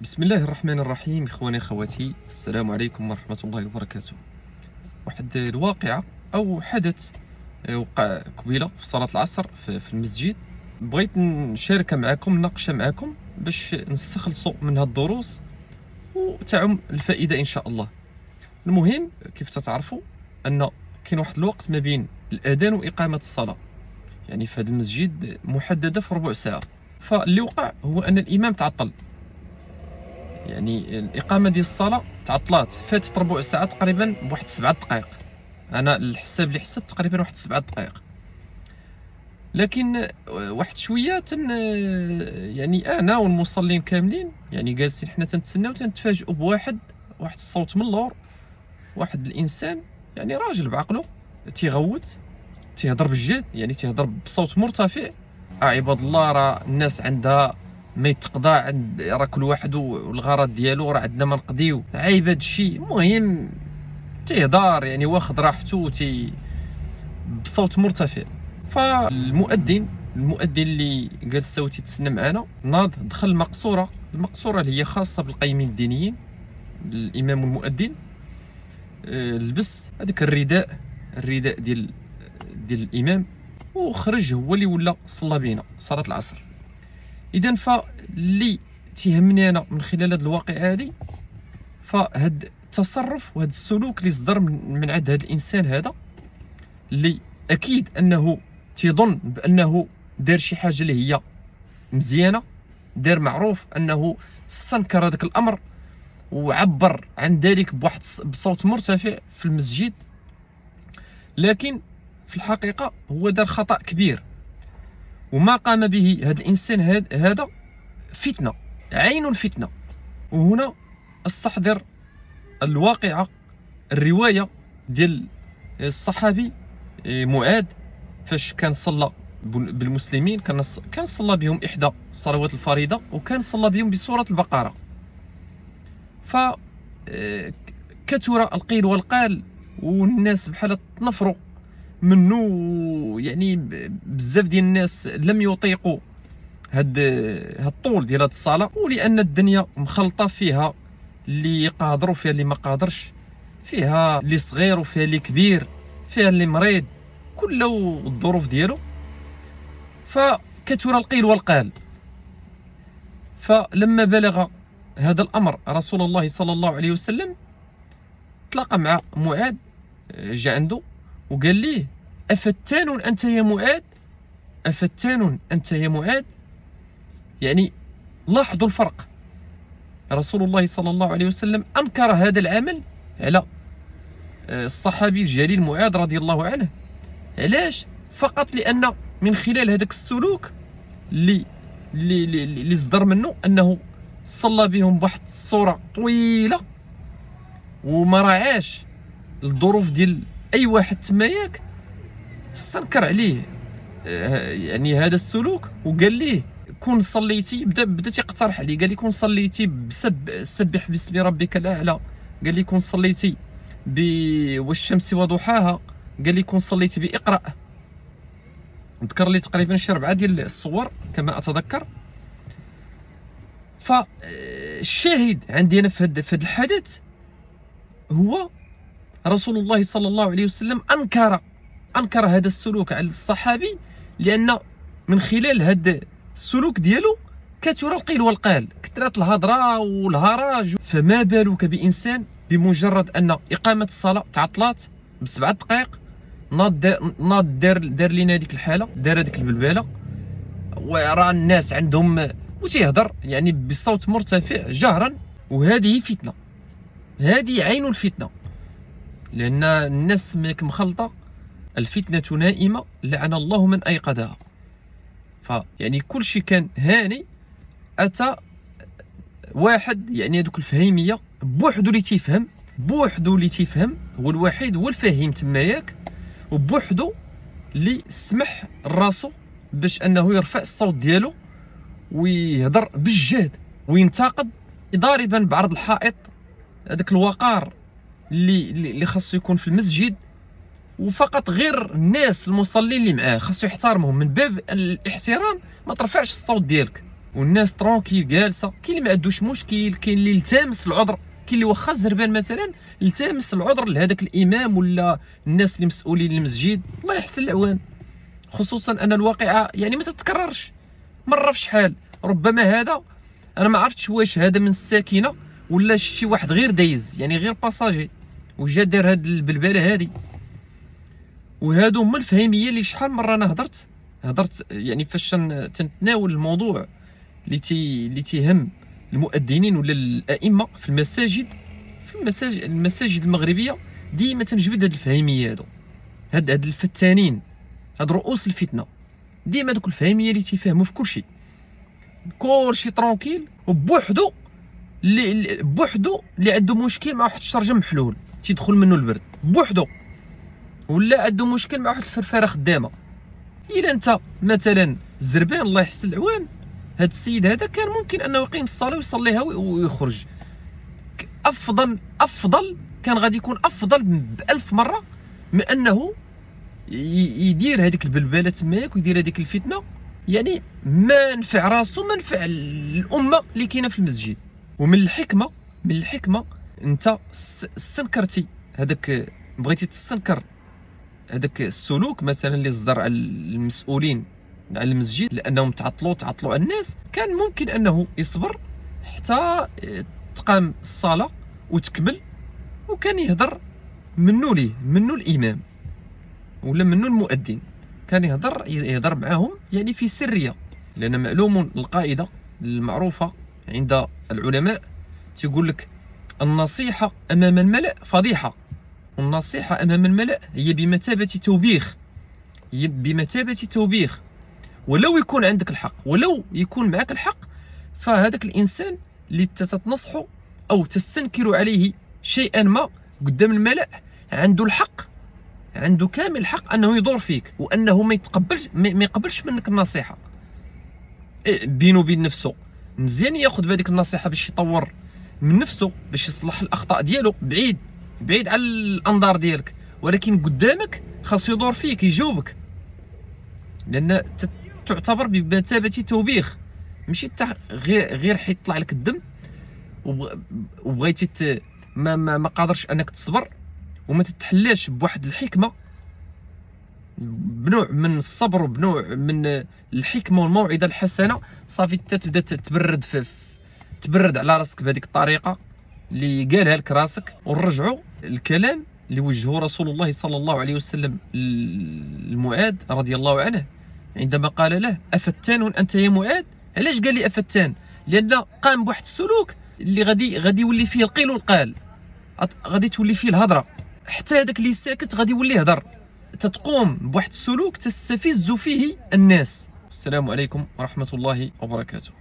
بسم الله الرحمن الرحيم. إخواني أخواتي، السلام عليكم ورحمة الله وبركاته. واحد الواقعة أو حدث وقع قبيلة في صلاة العصر في المسجد. بغيت نشارك معكم، نناقش معكم باش نستخلصوا من هاد الدروس وتعم الفائدة إن شاء الله. المهم كيف تتعرفوا أن كاين واحد الوقت ما بين الأذان وإقامة الصلاة، يعني في هذا المسجد محددة في ربع ساعة. فاللي وقع هو أن الإمام تعطل، يعني الإقامة ديال الصلاة تعطلات، فاتت ربع ساعة تقريبا بواحد 7 دقائق. أنا الحساب اللي حسبت تقريبا واحد 7 دقائق. لكن واحد شوية يعني أنا والمصلين كاملين يعني جالسين حنا تنتسناو، تنتفاجئوا بواحد الصوت من اللور. واحد الإنسان يعني راجل بعقله تيغوت، تيهضر بالجد، يعني تيهضر بصوت مرتفع. عباد الله، راه الناس عندها ما يتقضى، عند راه كل واحد والغرض ديالو، راه عندنا ما نقضيو، عيب هذا الشيء. المهم تيهضر يعني واخد راحته بصوت مرتفع. فالمؤذن اللي جالس تيتسنى معنا ناض دخل المقصوره اللي هي خاصه بالقيمين الدينيين، الامام والمؤذن. لبس هذاك الرداء ديال الامام، وخرج هو اللي ولا صلى بينا صلاه العصر. اذا فاللي تيهمني انا من خلال هذه الواقعه هذه، فهاد التصرف وهذا السلوك اللي صدر من عند هذا الانسان هذا، اللي اكيد انه تيظن بانه دار شي حاجه اللي هي مزيانه، دار معروف انه استنكر هذاك الامر وعبر عن ذلك بصوت مرتفع في المسجد. لكن في الحقيقه هو دار خطأ كبير، وما قام به هذا الانسان هذا فتنه، عين الفتنه. وهنا استحضر الواقعه، الروايه ديال الصحابي معاذ، فاش كان صلى بالمسلمين، كان صلى بهم احدى الصلوات الفريضه، وكان صلى بهم بسوره البقره. ف كثر القيل والقال، والناس بحال تنفروا منه، يعني بزاف ديال الناس لم يطيقوا هاد الطول ديال هاد الصلاه، ولان الدنيا مخلطه، فيها اللي قادر وفيها اللي ما قادرش، فيها اللي صغير وفيها اللي كبير، فيها اللي مريض، كل الظروف ديالو. فكثر القيل والقال. فلما بلغ هذا الامر رسول الله صلى الله عليه وسلم، تلاقى مع معاذ، جاء عنده وقال ليه: افتان انت يا معاذ؟ افتان انت يا معاذ؟ يعني لاحظوا الفرق. رسول الله صلى الله عليه وسلم انكر هذا العمل على الصحابي الجليل معاذ رضي الله عنه. علاش؟ فقط لان من خلال هذاك السلوك اللي صدر منه، انه صلى بهم بواحد الصوره طويله وما راعاش الظروف ديال اي واحد تماياك. استنكر عليه يعني هذا السلوك، وقال ليه: كون صليتي، بدا تيقترح عليه، قال لي: كون صليتي سبح باسم ربك الاعلى، قال لي: كون صليتي والشمس وضحاها، قال لي: كون صليتي باقرا. ذكر لي تقريبا شي 4 ديال الصور كما اتذكر. فالشاهد عندي انا في هذا الحدث هو رسول الله صلى الله عليه وسلم انكر هذا السلوك على الصحابي، لان من خلال هذا السلوك ديالو كثر القيل والقال، كثرت الهضره والهراج. فما بالك بانسان بمجرد ان اقامه الصلاه تعطلات ب7 دقائق، ناض دار لينا هذيك الحاله، دار هذيك البلباله، وراه الناس عندهم وتيهضر يعني بصوت مرتفع جهرا. وهذه فتنه، هذه عين الفتنه، لان الناس مخلطه. الفتنه نائمه لعن الله من ايقظها. فيعني كل شيء كان هاني، اتى واحد يعني هذوك الفهيميه بوحدو اللي تيفهم، هو الوحيد، هو الفهيم تماياك، وبوحدو اللي سمح راسو باش انه يرفع الصوت ديالو ويهضر بالجهد وينتقد ضاربا بعرض الحائط هذاك الوقار اللي خاصو يكون في المسجد. وفقط غير الناس المصلين اللي معاه خاصو يحترمهم، من باب الاحترام ما ترفعش الصوت ديالك. والناس ترونكيل جالسه. كاين اللي ما عندوش مشكل، كاين اللي التامس العذر، كاين اللي واخا زربان مثلا التامس العذر لهذاك الامام ولا الناس اللي مسؤولين المسجد، الله يحسن العوان. خصوصا ان الواقعه يعني ما تتكررش مره في شحال. ربما هذا انا ما عرفتش واش هذا من الساكنه ولا شي واحد غير دايز، يعني غير باساجي وجا دار هاد البلبله هادي. وهادو هما الفهيميه اللي شحال مره انا هضرت يعني فاش تنتناول الموضوع اللي تيهم المؤذنين ولا الائمه في المساجد. المساجد المغربيه ديما تنجبد هاد الفهيميه هاد الفتانين، هاد رؤوس الفتنه، ديما دوك الفهيميه اللي تيفهموا في كلشي ترونكيل، وبوحدو اللي عنده مشكل مع واحد الشرجم محلول تيدخل منه البرد بوحدو، ولا عنده مشكل مع واحد الفرفاره خدامه. الا انت مثلا زربان الله يحسن العوان، هاد السيد هذا كان ممكن انه يقيم الصلاه ويصليها ويخرج. افضل كان غادي يكون افضل ب1000 مره من انه يدير هذيك البلبله تماك ويدير هذيك الفتنه. يعني ما نفع راسو ما نفع الامه اللي كاينه في المسجد. ومن الحكمه انت استنكرتي هذاك، بغيتي تستنكر هذاك السلوك مثلا اللي صدر على المسؤولين على المسجد لانهم تعطلوا على الناس. كان ممكن انه يصبر حتى تقام الصلاه وتكمل، وكان يهضر منه الامام ولا منه المؤذن، كان يهضر معاهم يعني في سريه. لان معلوم القاعده المعروفه عند العلماء تيقول لك النصيحه امام الملأ فضيحه، والنصيحه امام الملأ هي بمثابه توبيخ. ولو يكون عندك الحق، ولو يكون معك الحق، فهذاك الانسان اللي تتنصحه او تستنكر عليه شيئا ما قدام الملأ عنده الحق، عنده كامل الحق انه يدور فيك، وانه ما يقبلش منك النصيحه. بينه وبين نفسه مزيان ياخذ بهذيك النصيحه باش يطور من نفسه، باش يصلح الاخطاء ديالو بعيد على الانظار ديالك. ولكن قدامك خاصو يدور فيك يجاوبك، لان تعتبر بمثابه توبيخ. ماشي غير حيت طلع لك الدم وبغيتي ما قادرش انك تصبر وما تتحلاش بواحد الحكمه، بنوع من الصبر وبنوع من الحكمه والموعظه الحسنه، صافي تبدا تبرد على راسك بهذيك الطريقه اللي قالها لك راسك. ونرجعوا الكلام اللي وجهه رسول الله صلى الله عليه وسلم المعاذ رضي الله عنه عندما قال له افتان انت يا معاذ. علاش قال لي افتان؟ لان قام بواحد السلوك اللي غادي يولي فيه القيل والقال، غادي تولي فيه الهضره، حتى هذاك اللي ساكت غادي يولي يهضر. تتقوم بواحد السلوك تستفز فيه الناس. السلام عليكم ورحمه الله وبركاته.